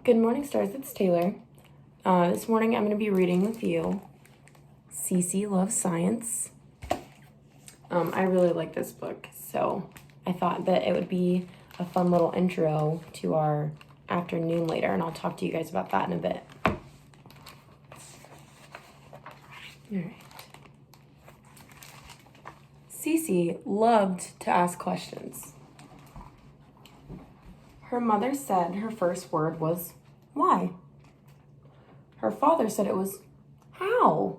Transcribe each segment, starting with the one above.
Good morning, stars. It's Taylor. This morning I'm going to be reading with you Cece Loves Science. I really like this book, so I thought that it would be a fun little intro to our afternoon later, and I'll talk to you guys about that in a bit. All right. Cece loved to ask questions. Her mother said her first word was, "Why?" Her father said it was, "How?"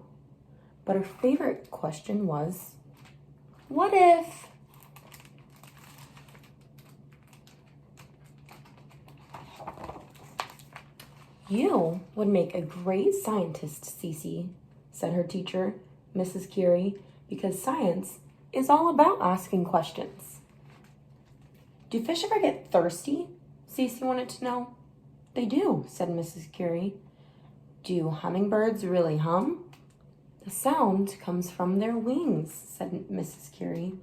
But her favorite question was, "What if?" "You would make a great scientist, Cece," said her teacher, Mrs. Curie, because science is all about asking questions. "Do fish ever get thirsty?" Cece wanted to know. "They do," said Mrs. Curie. "Do hummingbirds really hum?" "The sound comes from their wings," said Mrs. Curie.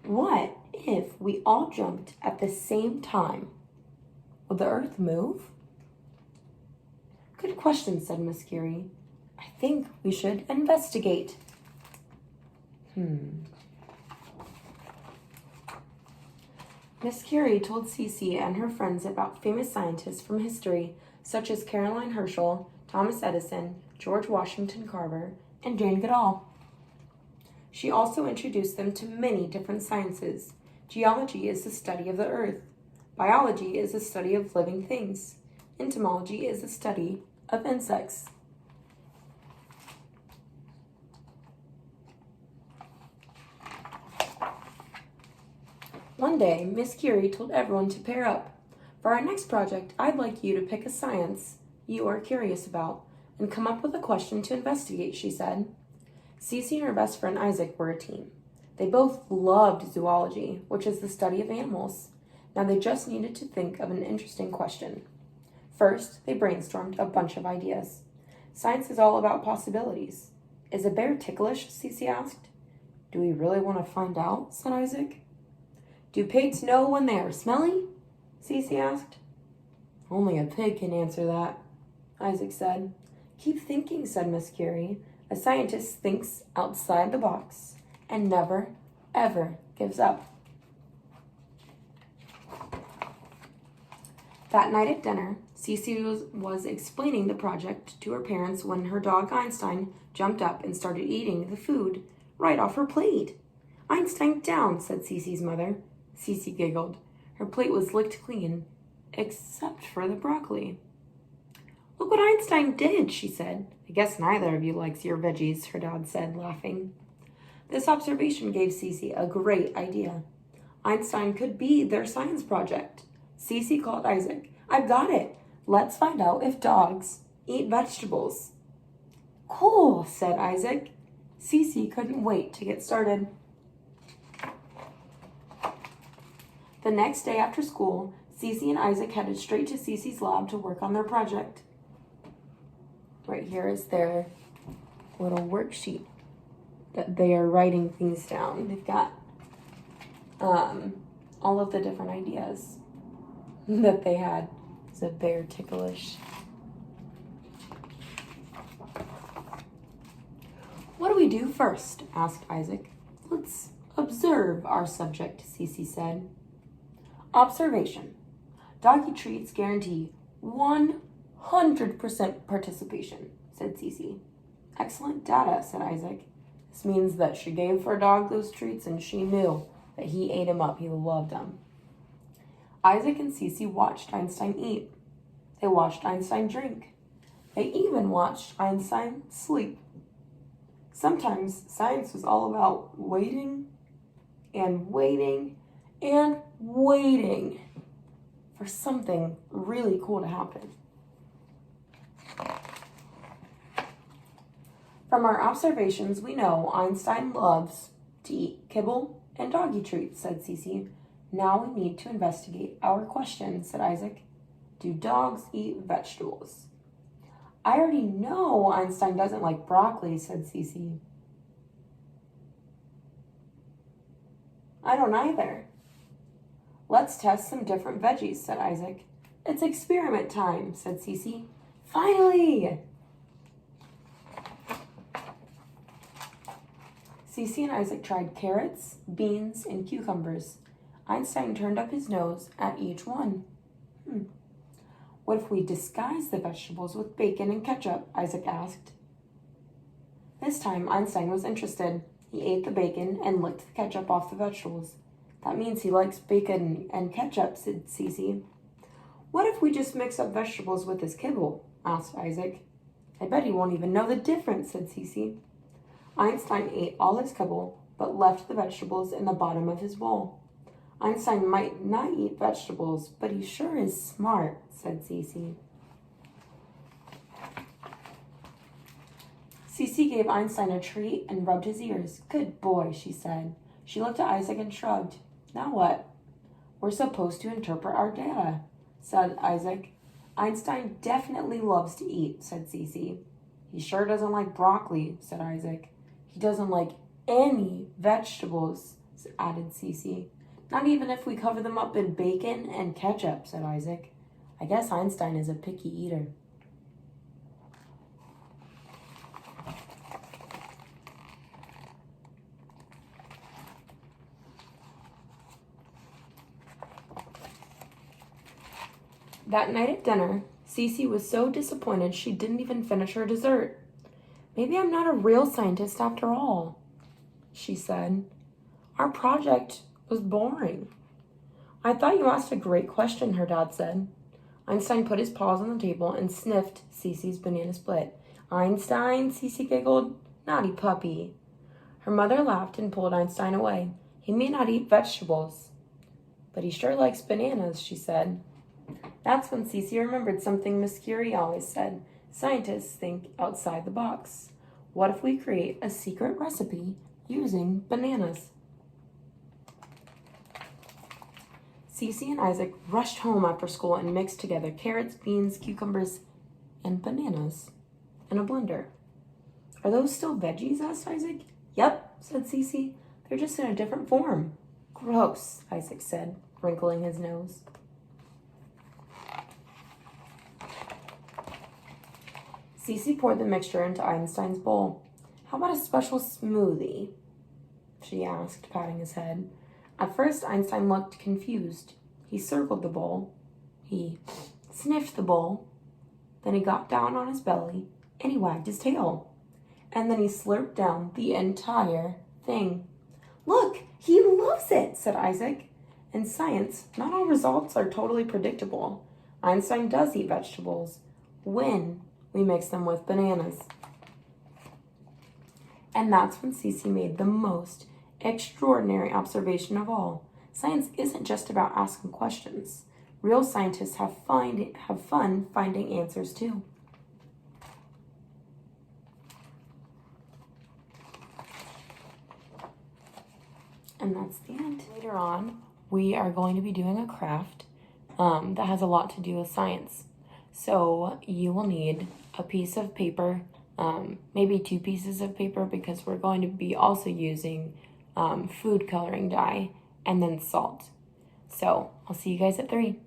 "What if we all jumped at the same time? Would the earth move?" "Good question," said Miss Curie. "I think we should investigate." Miss Curie told Cece and her friends about famous scientists from history, such as Caroline Herschel, Thomas Edison, George Washington Carver, and Jane Goodall. She also introduced them to many different sciences. Geology is the study of the earth. Biology is the study of living things. Entomology is the study of insects. One day, Miss Curie told everyone to pair up. "For our next project, I'd like you to pick a science you are curious about and come up with a question to investigate," she said. Cece and her best friend Isaac were a team. They both loved zoology, which is the study of animals. Now they just needed to think of an interesting question. First, they brainstormed a bunch of ideas. Science is all about possibilities. "Is a bear ticklish?" Cece asked. "Do we really want to find out?" said Isaac. "Do pigs know when they are smelly?" Cece asked. "Only a pig can answer that," Isaac said. "Keep thinking," said Miss Curie. "A scientist thinks outside the box and never, ever gives up." That night at dinner, Cece was explaining the project to her parents when her dog Einstein jumped up and started eating the food right off her plate. "Einstein down," said Cece's mother. Cece giggled. Her plate was licked clean, except for the broccoli. "Look what Einstein did," she said. "I guess neither of you likes your veggies," her dad said, laughing. This observation gave Cece a great idea. Einstein could be their science project. Cece called Isaac. "I've got it. Let's find out if dogs eat vegetables." "Cool," said Isaac. Cece couldn't wait to get started. The next day after school, Cece and Isaac headed straight to Cece's lab to work on their project. Right here is their little worksheet that they are writing things down. They've got all of the different ideas that they had. Is a bear ticklish? "What do we do first?" asked Isaac. "Let's observe our subject," Cece said. Observation. "Doggy treats guarantee 100% participation," said Cece. "Excellent data," said Isaac. "This means that she gave her dog those treats and she knew that he ate them up. He loved them." Isaac and Cece watched Einstein eat. They watched Einstein drink. They even watched Einstein sleep. Sometimes science was all about waiting and waiting and waiting for something really cool to happen. From our observations, we know Einstein loves to eat kibble and doggy treats, said Cece. "Now we need to investigate our question," said Isaac. "Do dogs eat vegetables?" "I already know Einstein doesn't like broccoli," said Cece. "I don't either." "Let's test some different veggies," said Isaac. It's experiment time, said Cece. Finally! Cece and Isaac tried carrots, beans, and cucumbers. Einstein turned up his nose at each one. What if we disguise the vegetables with bacon and ketchup? Isaac asked. This time, Einstein was interested. He ate the bacon and licked the ketchup off the vegetables. That means he likes bacon and ketchup, said Cece. What if we just mix up vegetables with his kibble? Asked Isaac. I bet he won't even know the difference, said Cece. Einstein ate all his kibble, but left the vegetables in the bottom of his bowl. Einstein might not eat vegetables, but he sure is smart, said Cece. Cece gave Einstein a treat and rubbed his ears. Good boy, she said. She looked at Isaac and shrugged. Now what? We're supposed to interpret our data, said Isaac. Einstein definitely loves to eat, said Cece. He sure doesn't like broccoli, said Isaac. He doesn't like any vegetables, added Cece. Not even if we cover them up in bacon and ketchup, said Isaac. I guess Einstein is a picky eater. That night at dinner, Cece was so disappointed she didn't even finish her dessert. Maybe I'm not a real scientist after all, she said. Our project was boring. I thought you asked a great question, her dad said. Einstein put his paws on the table and sniffed Cece's banana split. Einstein, Cece giggled. Naughty puppy. Her mother laughed and pulled Einstein away. He may not eat vegetables, but he sure likes bananas, she said. That's when Cece remembered something Miss Curie always said. Scientists think outside the box. What if we create a secret recipe using bananas? Cece and Isaac rushed home after school and mixed together carrots, beans, cucumbers, and bananas in a blender. Are those still veggies? Asked Isaac. Yep, said Cece. They're just in a different form. Gross, Isaac said, wrinkling his nose. Cece poured the mixture into Einstein's bowl. How about a special smoothie? She asked, patting his head. At first, Einstein looked confused. He circled the bowl. He sniffed the bowl. Then he got down on his belly and he wagged his tail. And then he slurped down the entire thing. Look, he loves it, said Isaac. In science, not all results are totally predictable. Einstein does eat vegetables when we mix them with bananas. And that's when Cece made the most extraordinary observation of all. Science isn't just about asking questions. Real scientists have fun finding answers too. And that's the end. Later on, we are going to be doing a craft that has a lot to do with science. So you will need a piece of paper, maybe 2 pieces of paper, because we're going to be also using food coloring dye and then salt. So I'll see you guys at 3.